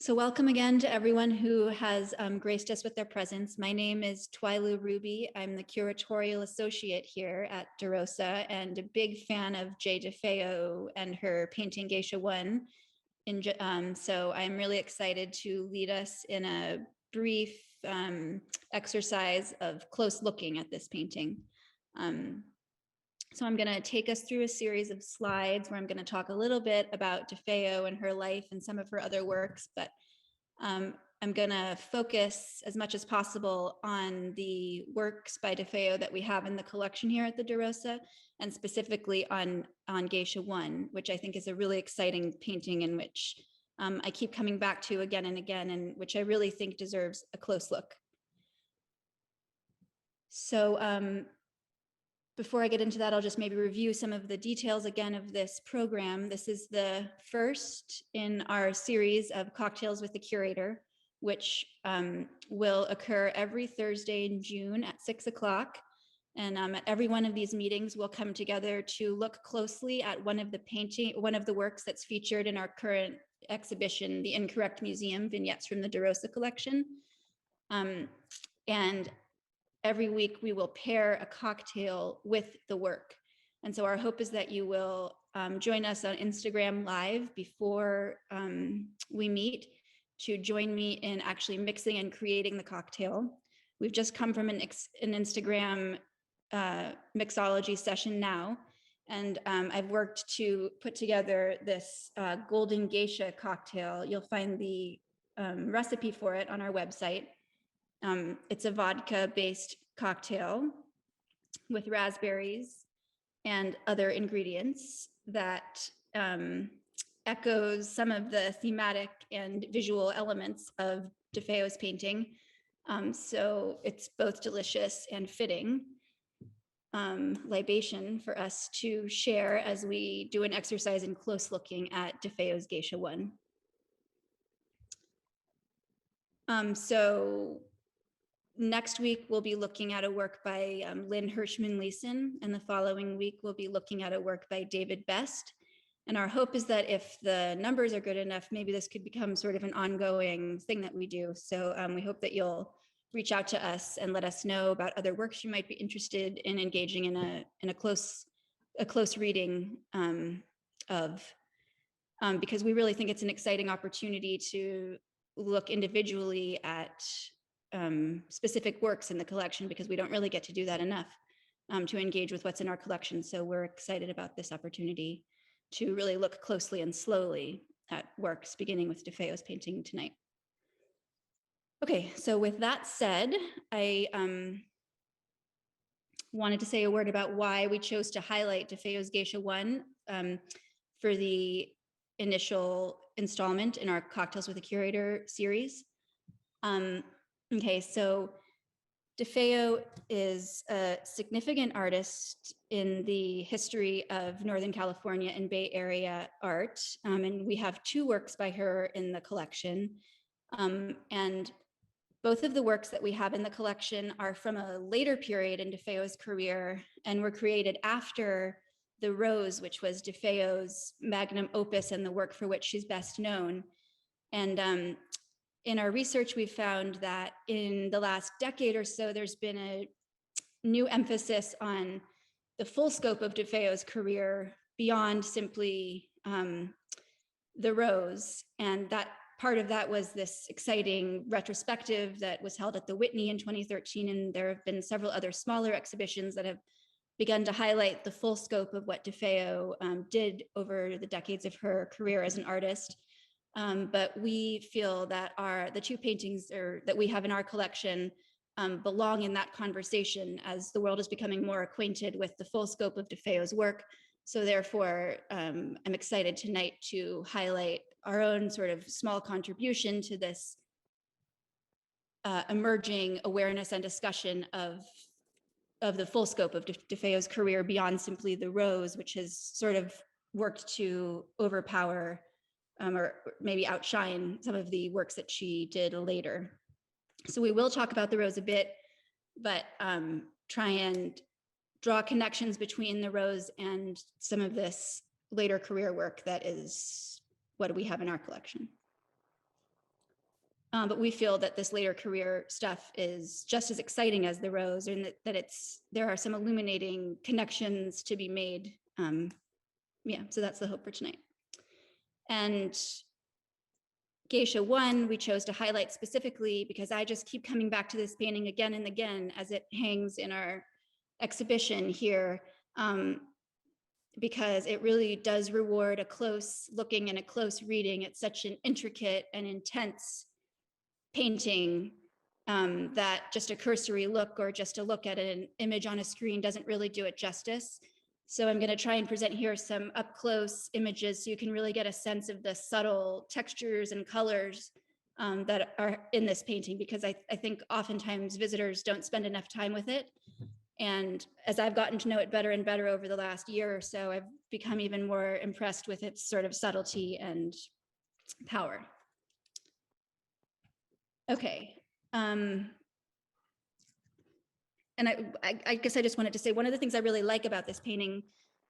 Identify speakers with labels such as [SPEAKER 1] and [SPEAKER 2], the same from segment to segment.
[SPEAKER 1] So welcome again to everyone who has graced us with their presence. My name is Twyla Ruby. I'm the Curatorial Associate here at DeRosa and a big fan of Jay DeFeo and her painting Geisha I. So I'm really excited to lead us in a brief exercise of close looking at this painting. So I'm going to take us through a series of slides where I'm going to talk a little bit about DeFeo and her life and some of her other works, but I'm going to focus as much as possible on the works by DeFeo that we have in the collection here at the DeRosa, and specifically on Geisha I, which I think is a really exciting painting in which I keep coming back to again and again, and which I really think deserves a close look. So before I get into that, I'll just maybe review some of the details again of this program. This is the first in our series of Cocktails with the Curator, which will occur every Thursday in June at 6 o'clock. And at every one of these meetings, we'll come together to look closely at one of the works that's featured in our current exhibition, The Incorrect Museum, Vignettes from the DeRosa Collection. And every week we will pair a cocktail with the work. And so our hope is that you will join us on Instagram Live before we meet to join me in actually mixing and creating the cocktail. We've just come from an Instagram mixology session now, and I've worked to put together this Golden Geisha cocktail. You'll find the recipe for it on our website. It's a vodka-based cocktail with raspberries and other ingredients that echoes some of the thematic and visual elements of DeFeo's painting. So it's both delicious and fitting libation for us to share as we do an exercise in close looking at DeFeo's Geisha I. So next week, we'll be looking at a work by Lynn Hirschman-Leeson, and the following week, we'll be looking at a work by David Best. And our hope is that if the numbers are good enough, maybe this could become sort of an ongoing thing that we do. So we hope that you'll reach out to us and let us know about other works you might be interested in engaging in a close reading of, because we really think it's an exciting opportunity to look individually at specific works in the collection, because we don't really get to do that enough to engage with what's in our collection. So we're excited about this opportunity to really look closely and slowly at works, beginning with DeFeo's painting tonight. Okay, so with that said, I wanted to say a word about why we chose to highlight DeFeo's Geisha I for the initial installment in our Cocktails with a Curator series. Okay, so DeFeo is a significant artist in the history of Northern California and Bay Area art, and we have two works by her in the collection. And both of the works that we have in the collection are from a later period in DeFeo's career and were created after The Rose, which was DeFeo's magnum opus and the work for which she's best known. And in our research, we found that in the last decade or so, there's been a new emphasis on the full scope of DeFeo's career beyond simply The Rose. And that part of that was this exciting retrospective that was held at the Whitney in 2013. And there have been several other smaller exhibitions that have begun to highlight the full scope of what DeFeo did over the decades of her career as an artist. But we feel that the two paintings that we have in our collection belong in that conversation as the world is becoming more acquainted with the full scope of DeFeo's work. So therefore, I'm excited tonight to highlight our own sort of small contribution to this emerging awareness and discussion of the full scope of DeFeo's career beyond simply The Rose, which has sort of worked to overpower or maybe outshine some of the works that she did later. So we will talk about The Rose a bit, but try and draw connections between The Rose and some of this later career work that is what we have in our collection. But we feel that this later career stuff is just as exciting as the Rose, and that there are some illuminating connections to be made. Yeah, so that's the hope for tonight. And Geisha I, we chose to highlight specifically because I just keep coming back to this painting again and again as it hangs in our exhibition here, because it really does reward a close looking and a close reading. It's such an intricate and intense painting that just a cursory look or just a look at an image on a screen doesn't really do it justice. So I'm going to try and present here some up close images so you can really get a sense of the subtle textures and colors that are in this painting, because I think oftentimes visitors don't spend enough time with it. And as I've gotten to know it better and better over the last year or so, I've become even more impressed with its sort of subtlety and power. Okay. And I guess I just wanted to say one of the things I really like about this painting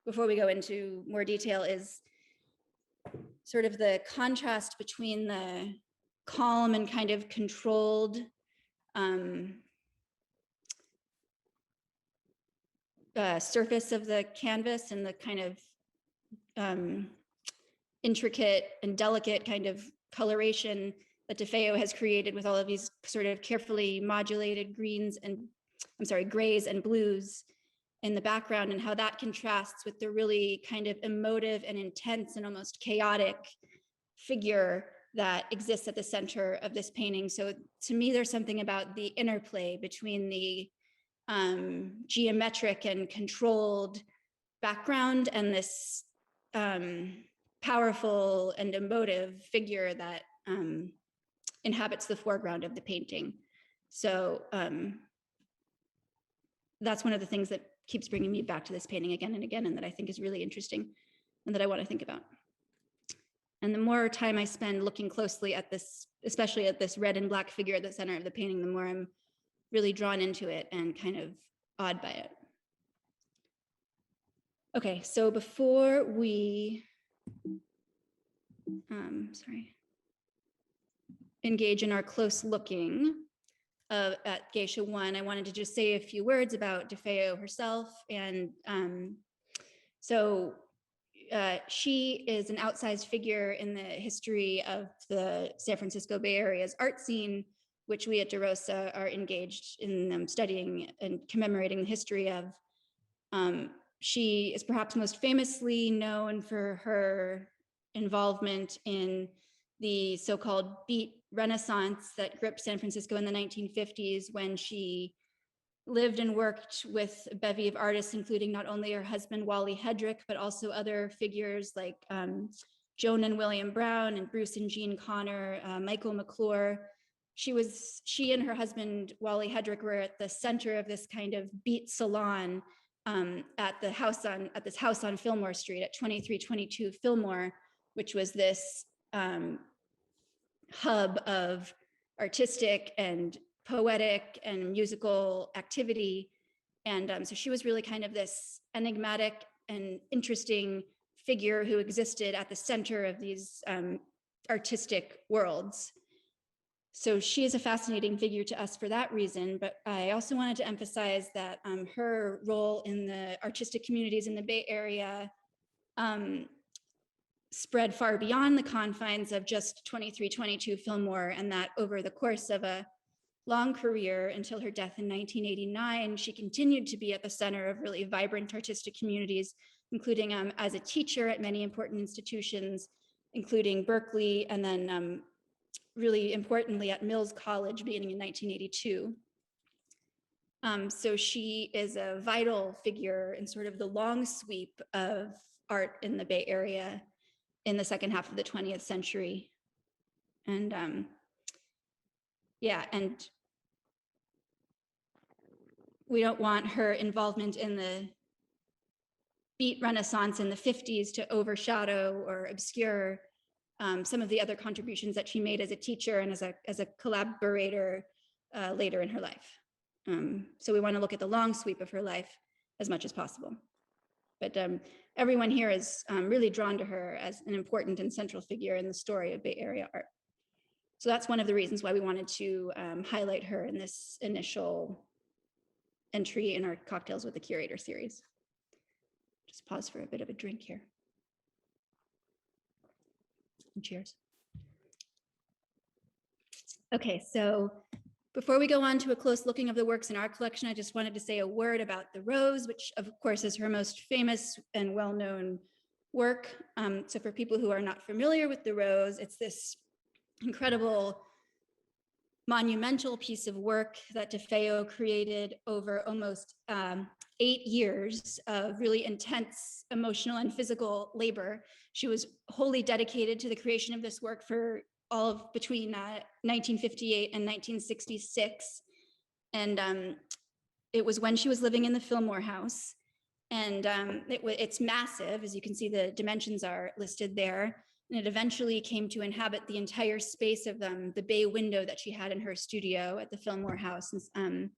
[SPEAKER 1] before we go into more detail is sort of the contrast between the calm and kind of controlled surface of the canvas and the kind of intricate and delicate kind of coloration that DeFeo has created with all of these sort of carefully modulated grays and blues in the background, and how that contrasts with the really kind of emotive and intense and almost chaotic figure that exists at the center of this painting. So to me, there's something about the interplay between the geometric and controlled background and this powerful and emotive figure that inhabits the foreground of the painting. So that's one of the things that keeps bringing me back to this painting again and again, and that I think is really interesting and that I want to think about. And the more time I spend looking closely at this, especially at this red and black figure at the center of the painting, the more I'm really drawn into it and kind of awed by it. Okay, so before we engage in our close looking at Geisha I, I wanted to just say a few words about DeFeo herself. And so she is an outsized figure in the history of the San Francisco Bay Area's art scene, which we at DeRosa are engaged in studying and commemorating the history of. She is perhaps most famously known for her involvement in the so-called beat renaissance that gripped San Francisco in the 1950s, when she lived and worked with a bevy of artists, including not only her husband, Wally Hedrick, but also other figures like Joan and William Brown and Bruce and Jean Connor, Michael McClure. She and her husband, Wally Hedrick, were at the center of this kind of beat salon at this house on Fillmore Street at 2322 Fillmore, which was this hub of artistic and poetic and musical activity. And so she was really kind of this enigmatic and interesting figure who existed at the center of these artistic worlds. So she is a fascinating figure to us for that reason, but I also wanted to emphasize that her role in the artistic communities in the Bay Area spread far beyond the confines of just 2322 Fillmore, and that over the course of a long career until her death in 1989, she continued to be at the center of really vibrant artistic communities, including as a teacher at many important institutions, including Berkeley, and then really importantly at Mills College beginning in 1982. So she is a vital figure in sort of the long sweep of art in the Bay Area in the second half of the 20th century. And yeah, and we don't want her involvement in the beat renaissance in the 50s to overshadow or obscure some of the other contributions that she made as a teacher and as a collaborator later in her life. So we want to look at the long sweep of her life as much as possible. But everyone here is really drawn to her as an important and central figure in the story of Bay Area art. So that's one of the reasons why we wanted to highlight her in this initial entry in our Cocktails with the Curator series. Just pause for a bit of a drink here. Cheers. Okay, so before we go on to a close looking of the works in our collection, I just wanted to say a word about the Rose, which of course is her most famous and well-known work. So for people who are not familiar with the Rose, it's this incredible monumental piece of work that DeFeo created over almost 8 years of really intense emotional and physical labor. She was wholly dedicated to the creation of this work for all of between 1958 and 1966. And it was when she was living in the Fillmore House. And it's massive, as you can see, the dimensions are listed there. And it eventually came to inhabit the entire space of the bay window that she had in her studio at the Fillmore House. And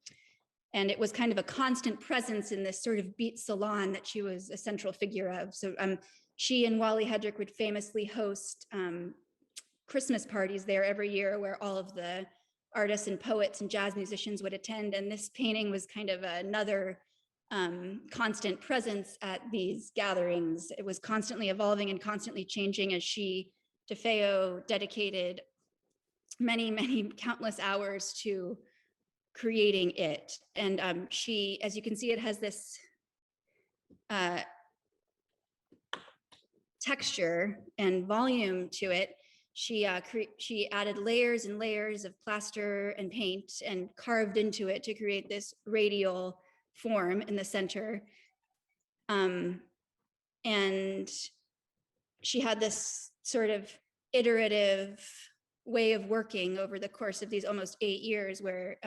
[SPEAKER 1] it was kind of a constant presence in this sort of beat salon that she was a central figure of. So she and Wally Hedrick would famously host Christmas parties there every year where all of the artists and poets and jazz musicians would attend. And this painting was kind of another constant presence at these gatherings. It was constantly evolving and constantly changing as DeFeo dedicated many countless hours to creating it. And she, as you can see, it has this texture and volume to it. She added layers and layers of plaster and paint and carved into it to create this radial form in the center. And she had this sort of iterative way of working over the course of these almost 8 years where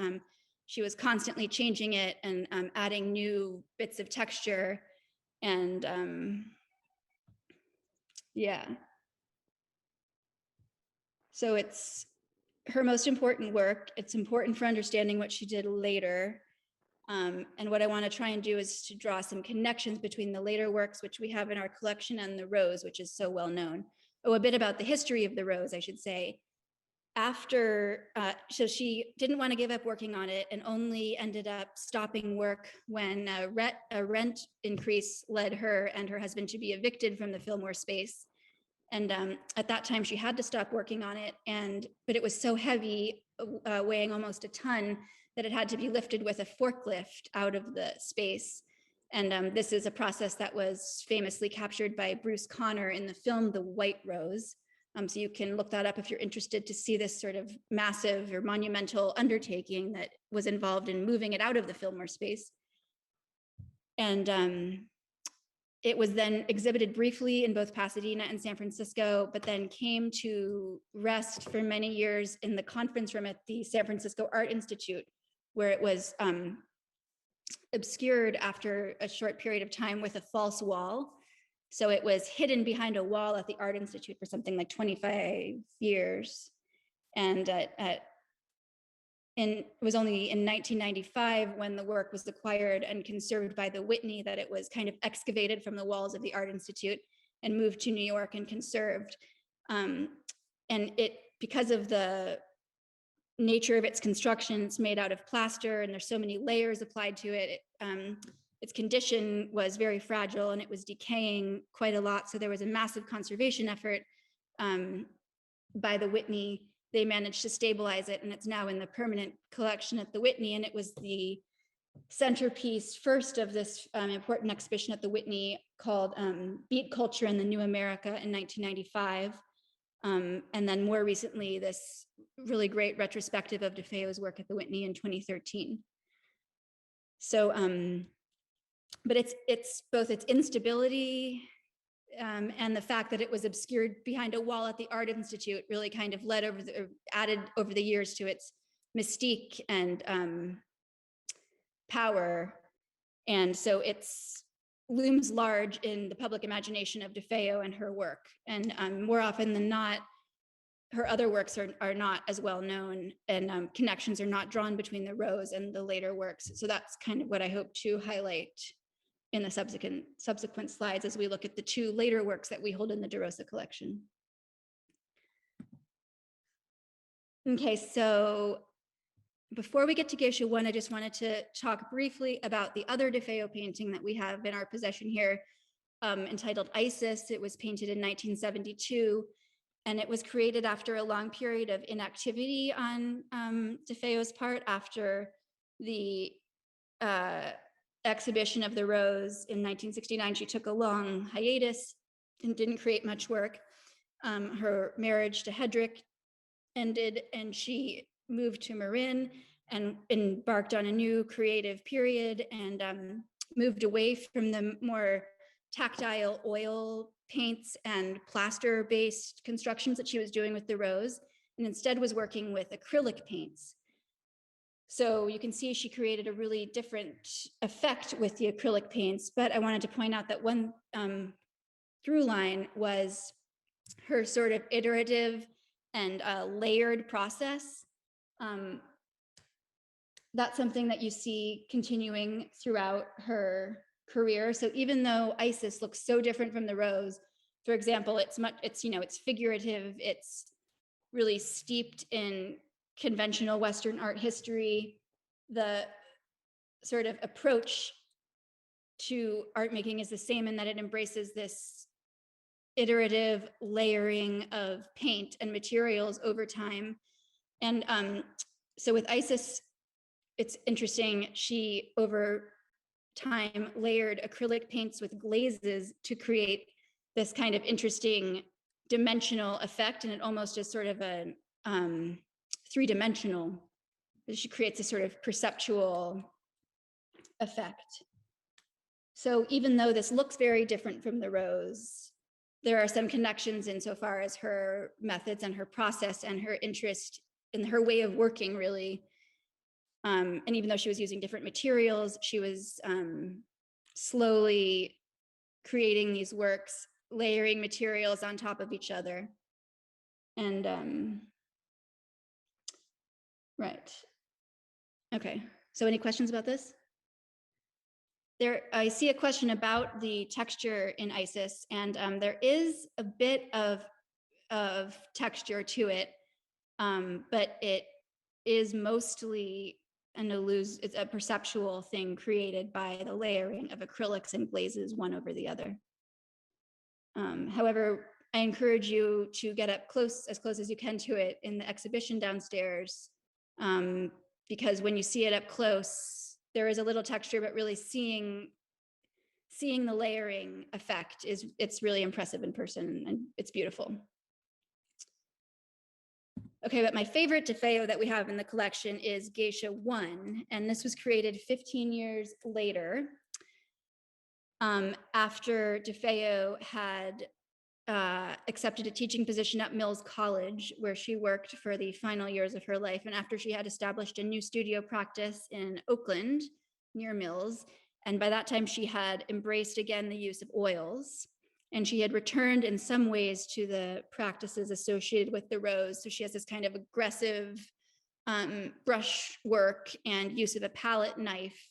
[SPEAKER 1] she was constantly changing it and adding new bits of texture. And yeah. So it's her most important work. It's important for understanding what she did later. And what I want to try and do is to draw some connections between the later works, which we have in our collection, and the Rose, which is so well known. Oh, a bit about the history of the Rose, I should say. After, so she didn't want to give up working on it and only ended up stopping work when a rent increase led her and her husband to be evicted from the Fillmore space. And at that time, she had to stop working on it. But it was so heavy, weighing almost a ton, that it had to be lifted with a forklift out of the space. And this is a process that was famously captured by Bruce Conner in the film The White Rose. So you can look that up if you're interested to see this sort of massive or monumental undertaking that was involved in moving it out of the Fillmore space. And it was then exhibited briefly in both Pasadena and San Francisco, but then came to rest for many years in the conference room at the San Francisco Art Institute, where it was obscured after a short period of time with a false wall. So it was hidden behind a wall at the Art Institute for something like 25 years. And it was only in 1995 when the work was acquired and conserved by the Whitney that it was kind of excavated from the walls of the Art Institute and moved to New York and conserved. And it, because of the nature of its construction, it's made out of plaster and there's so many layers applied to it. Its condition was very fragile and it was decaying quite a lot. So there was a massive conservation effort by the Whitney. They managed to stabilize it and it's now in the permanent collection at the Whitney. And it was the centerpiece first of this important exhibition at the Whitney called Beat Culture in the New America in 1995. And then more recently, this really great retrospective of DeFeo's work at the Whitney in 2013. So, but it's both its instability and the fact that it was obscured behind a wall at the Art Institute really kind of added over the years to its mystique and power. And so it's looms large in the public imagination of DeFeo and her work. And more often than not, her other works are not as well known, and connections are not drawn between the Rose and the later works. So that's kind of what I hope to highlight in the subsequent slides as we look at the two later works that we hold in the Rosa collection. Okay, so before we get to Geisha I, I just wanted to talk briefly about the other DeFeo painting that we have in our possession here, entitled Isis. It was painted in 1972, and it was created after a long period of inactivity on DeFeo's part after the exhibition of the Rose in 1969. She took a long hiatus and didn't create much work. Her marriage to Hedrick ended, and she moved to Marin and embarked on a new creative period, and moved away from the more tactile oil paints and plaster-based constructions that she was doing with the Rose, and instead was working with acrylic paints. So you can see she created a really different effect with the acrylic paints, but I wanted to point out that one through line was her sort of iterative and layered process. That's something that you see continuing throughout her career. So even though Isis looks so different from the Rose, for example, it's figurative, it's really steeped in conventional Western art history. The sort of approach to art making is the same in that it embraces this iterative layering of paint and materials over time. And so with Isis, it's interesting, she over time layered acrylic paints with glazes to create this kind of interesting dimensional effect, and it almost is sort of a three-dimensional. She creates a sort of perceptual effect. So even though this looks very different from the Rose, there are some connections insofar as her methods and her process and her interest in her way of working, really. And even though she was using different materials, she was slowly creating these works, layering materials on top of each other. And right. Okay, so any questions about this? I see a question about the texture in Isis, and there is a bit of texture to it, but it is mostly it's a perceptual thing created by the layering of acrylics and glazes one over the other. However, I encourage you to get up as close as you can to it in the exhibition downstairs, because when you see it up close, there is a little texture, but really seeing the layering effect it's really impressive in person, and it's beautiful. Okay, but my favorite DeFeo that we have in the collection is Geisha I, and this was created 15 years later, after DeFeo had accepted a teaching position at Mills College, where she worked for the final years of her life, and after she had established a new studio practice in Oakland near Mills. And by that time, she had embraced again the use of oils, and she had returned in some ways to the practices associated with the Rose. So she has this kind of aggressive brush work and use of a palette knife.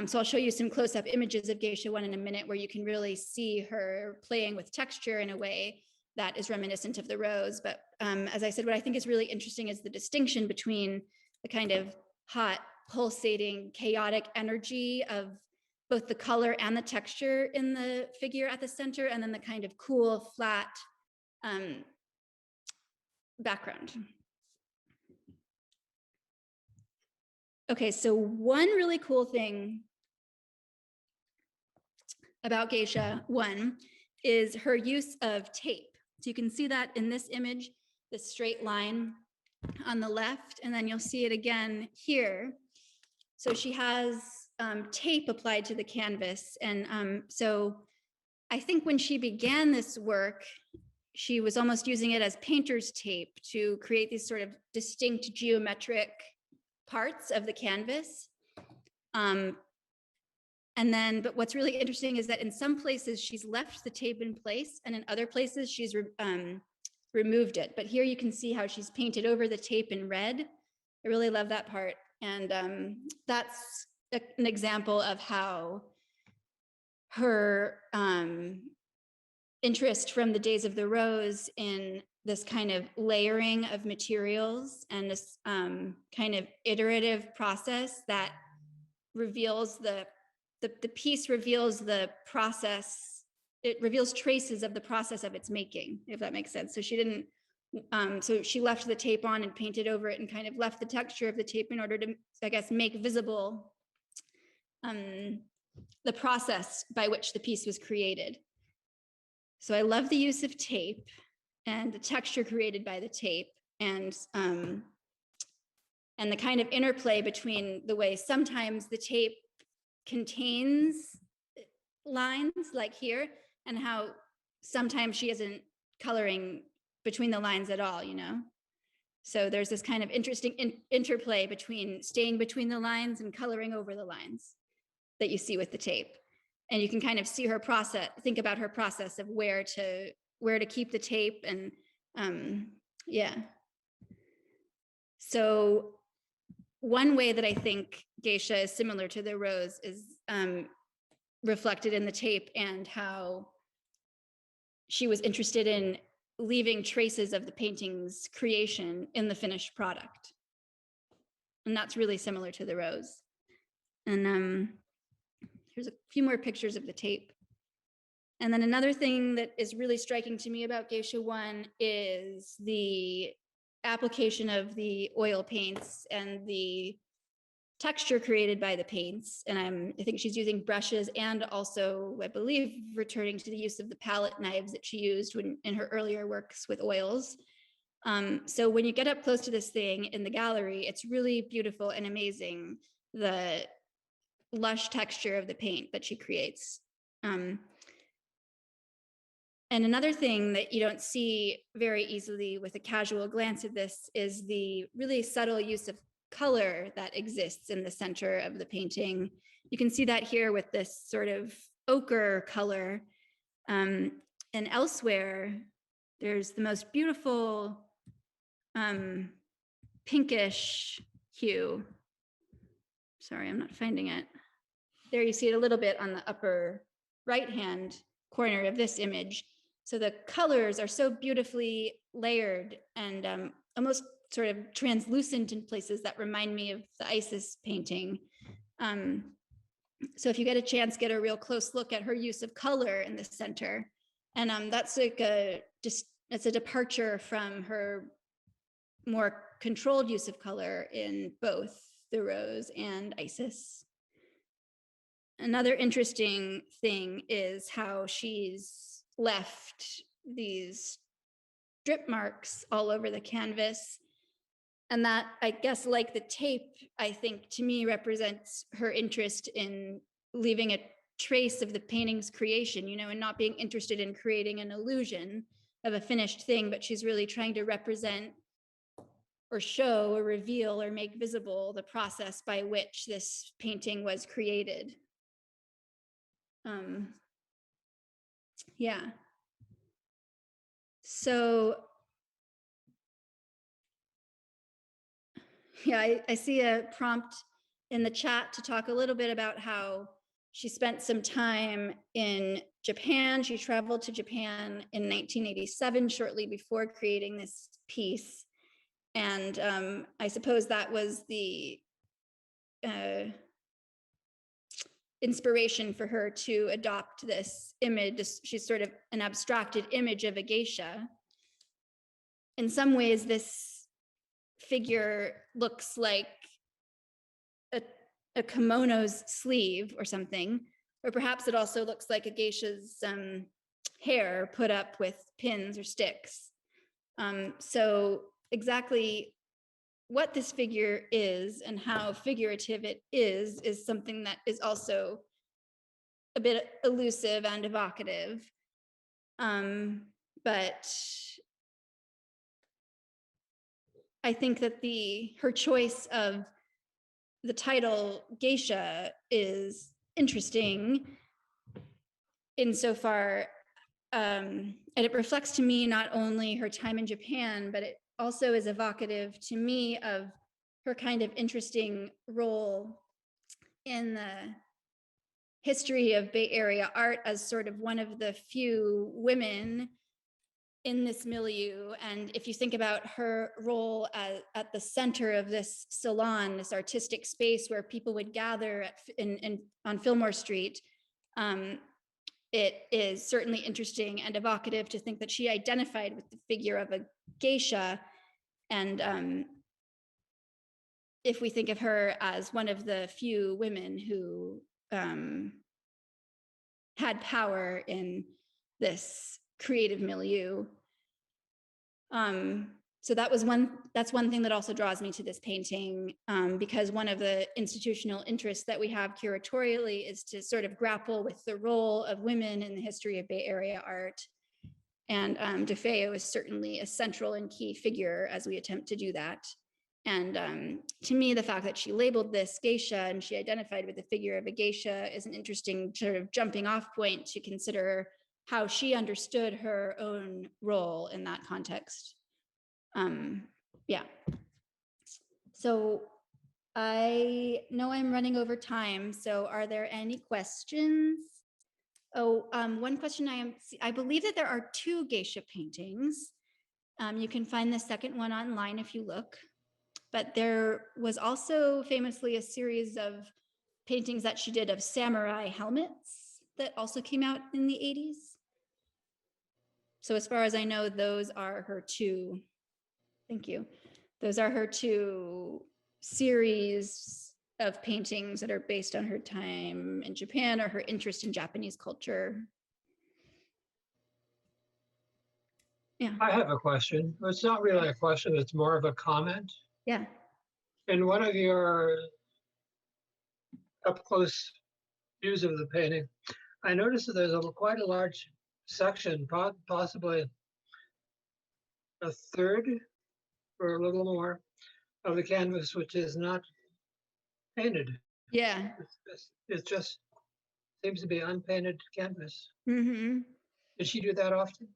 [SPEAKER 1] So I'll show you some close-up images of Geisha I in a minute, where you can really see her playing with texture in a way that is reminiscent of the Rose. But as I said, what I think is really interesting is the distinction between the kind of hot, pulsating, chaotic energy of both the color and the texture in the figure at the center, and then the kind of cool, flat background. Okay, so one really cool thing about Geisha I is her use of tape. So you can see that in this image, the straight line on the left, and then you'll see it again here. So she has tape applied to the canvas. And so I think when she began this work, she was almost using it as painter's tape to create these sort of distinct geometric parts of the canvas. But what's really interesting is that in some places she's left the tape in place, and in other places she's removed it. But here you can see how she's painted over the tape in red. I really love that part. And that's an example of how her interest from the days of the rose in this kind of layering of materials and this kind of iterative process that reveals the piece reveals the process. It reveals traces of the process of its making, if that makes sense. So she didn't, so she left the tape on and painted over it and kind of left the texture of the tape in order to, I guess, make visible the process by which the piece was created. So I love the use of tape and the texture created by the tape, and the kind of interplay between the way sometimes the tape contains lines like here, and how sometimes she isn't coloring between the lines at all, you know? So there's this kind of interesting interplay between staying between the lines and coloring over the lines that you see with the tape. And you can kind of see her process, think about her process of where to keep the tape, and yeah. So one way that I think Geisha is similar to the rose is reflected in the tape, and how she was interested in leaving traces of the painting's creation in the finished product. And that's really similar to the rose. And here's a few more pictures of the tape. And then another thing that is really striking to me about Geisha I is the application of the oil paints and the texture created by the paints. And I think she's using brushes, and also, I believe, returning to the use of the palette knives that she used in her earlier works with oils. So when you get up close to this thing in the gallery, it's really beautiful and amazing, the lush texture of the paint that she creates. And another thing that you don't see very easily with a casual glance at this is the really subtle use of color that exists in the center of the painting. You can see that here with this sort of ochre color. And elsewhere, there's the most beautiful pinkish hue. Sorry, I'm not finding it. There you see it a little bit on the upper right-hand corner of this image. So the colors are so beautifully layered and almost sort of translucent in places that remind me of the Isis painting. So if you get a chance, get a real close look at her use of color in the center. And that's like it's a departure from her more controlled use of color in both the Rose and Isis. Another interesting thing is how she's left these drip marks all over the canvas. And that, I guess, like the tape, I think, to me, represents her interest in leaving a trace of the painting's creation, you know, and not being interested in creating an illusion of a finished thing, but she's really trying to represent or show or reveal or make visible the process by which this painting was created. Yeah. So, yeah, I see a prompt in the chat to talk a little bit about how she spent some time in Japan. She traveled to Japan in 1987, shortly before creating this piece. And I suppose that was the inspiration for her to adopt this image. She's sort of an abstracted image of a geisha. In some ways, this figure looks like a kimono's sleeve or something, or perhaps it also looks like a geisha's hair put up with pins or sticks. So exactly what this figure is and how figurative it is something that is also a bit elusive and evocative. But I think that her choice of the title Geisha is interesting insofar, and it reflects to me not only her time in Japan, but it also is evocative to me of her kind of interesting role in the history of Bay Area art as sort of one of the few women in this milieu. And if you think about her role at the center of this salon, this artistic space where people would gather on Fillmore Street, it is certainly interesting and evocative to think that she identified with the figure of a geisha. And if we think of her as one of the few women who had power in this creative milieu. So that's one thing that also draws me to this painting, because one of the institutional interests that we have curatorially is to sort of grapple with the role of women in the history of Bay Area art. And DeFeo is certainly a central and key figure as we attempt to do that. And to me, the fact that she labeled this geisha and she identified with the figure of a geisha is an interesting sort of jumping off point to consider how she understood her own role in that context. Yeah. So I know I'm running over time. So are there any questions? Oh, one question I believe that there are 2 geisha paintings. You can find the second one online if you look. But there was also famously a series of paintings that she did of samurai helmets that also came out in the 80s. So as far as I know, those are her 2, thank you. Those are her 2 series of paintings that are based on her time in Japan or her interest in Japanese culture. Yeah.
[SPEAKER 2] I have a question. It's not really a question, it's more of a comment.
[SPEAKER 1] Yeah.
[SPEAKER 2] In one of your up-close views of the painting, I noticed that there's quite a large section, possibly a third or a little more of the canvas, which is not painted.
[SPEAKER 1] Yeah.
[SPEAKER 2] It just seems to be unpainted canvas.
[SPEAKER 1] Mm-hmm.
[SPEAKER 2] Did she do that often?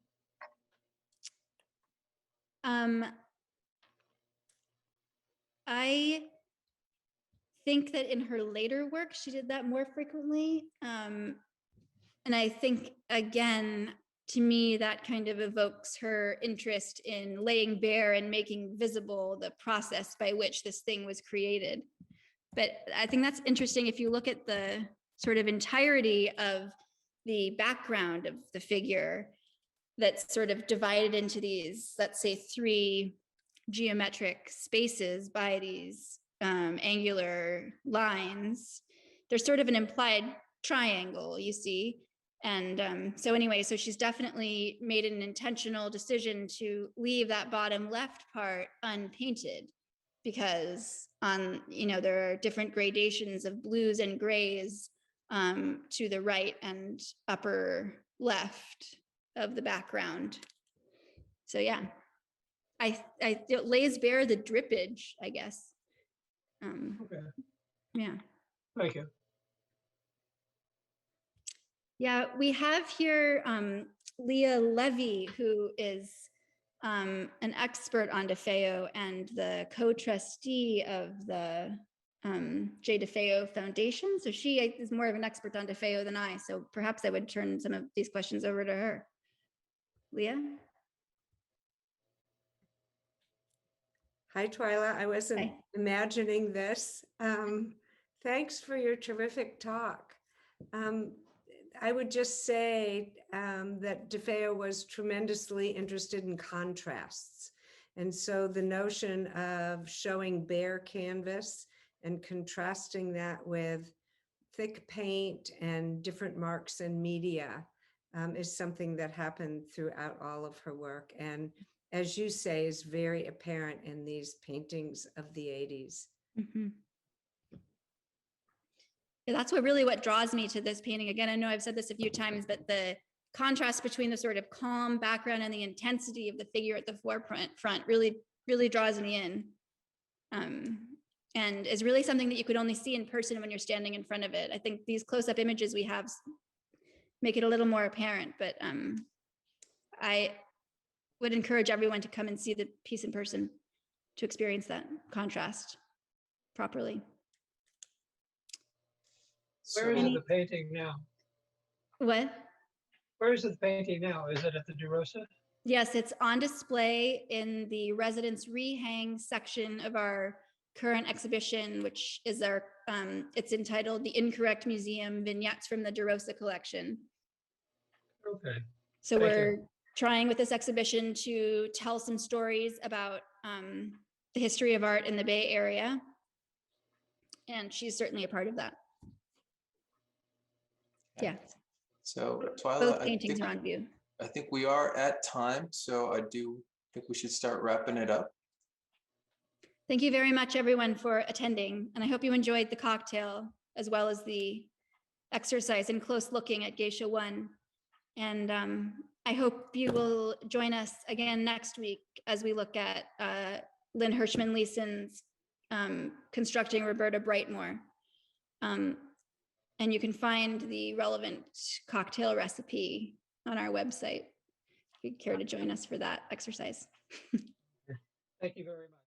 [SPEAKER 1] I think that in her later work, she did that more frequently. And I think, again, to me, that kind of evokes her interest in laying bare and making visible the process by which this thing was created. But I think that's interesting if you look at the sort of entirety of the background of the figure that's sort of divided into these, let's say, 3 geometric spaces by these angular lines. There's sort of an implied triangle, you see. And so anyway, so she's definitely made an intentional decision to leave that bottom left part unpainted, because there are different gradations of blues and grays to the right and upper left of the background. So yeah, it lays bare the drippage, I guess.
[SPEAKER 2] Okay.
[SPEAKER 1] Yeah.
[SPEAKER 2] Thank you.
[SPEAKER 1] Yeah, we have here Leah Levy, who is an expert on DeFeo and the co-trustee of the Jay DeFeo Foundation. So she is more of an expert on DeFeo than I. So perhaps I would turn some of these questions over to her. Leah?
[SPEAKER 3] Hi, Twyla. I wasn't
[SPEAKER 1] Hi.
[SPEAKER 3] imagining this. Thanks for your terrific talk. I would just say that DeFeo was tremendously interested in contrasts. And so the notion of showing bare canvas and contrasting that with thick paint and different marks and media is something that happened throughout all of her work. And as you say, is very apparent in these paintings of the 80s.
[SPEAKER 1] Mm-hmm. Yeah, that's what draws me to this painting. Again, I know I've said this a few times, but the contrast between the sort of calm background and the intensity of the figure at the forefront really, really draws me in. And is really something that you could only see in person when you're standing in front of it. I think these close-up images we have make it a little more apparent, but I would encourage everyone to come and see the piece in person to experience that contrast properly.
[SPEAKER 2] Where is
[SPEAKER 4] So,
[SPEAKER 2] the painting now?
[SPEAKER 1] What?
[SPEAKER 2] Where is the painting now? Is it at the DeRosa?
[SPEAKER 1] Yes, it's on display in the residence rehang section of our current exhibition, which is it's entitled The Incorrect Museum, Vignettes from the DeRosa Collection.
[SPEAKER 2] Okay.
[SPEAKER 1] So
[SPEAKER 2] Thank you.
[SPEAKER 1] we're trying with this exhibition to tell some stories about the history of art in the Bay Area. And she's certainly a part of that. Yeah,
[SPEAKER 4] so
[SPEAKER 1] both
[SPEAKER 4] Twyla,
[SPEAKER 1] paintings are on view.
[SPEAKER 4] I think we are at time, so I do think we should start wrapping it up.
[SPEAKER 1] Thank you very much, everyone, for attending. And I hope you enjoyed the cocktail as well as the exercise and close looking at Geisha I. And I hope you will join us again next week as we look at Lynn Hirschman-Leeson's Constructing Roberta Brightmore. And you can find the relevant cocktail recipe on our website if you'd care to join us for that exercise.
[SPEAKER 2] Thank you very much.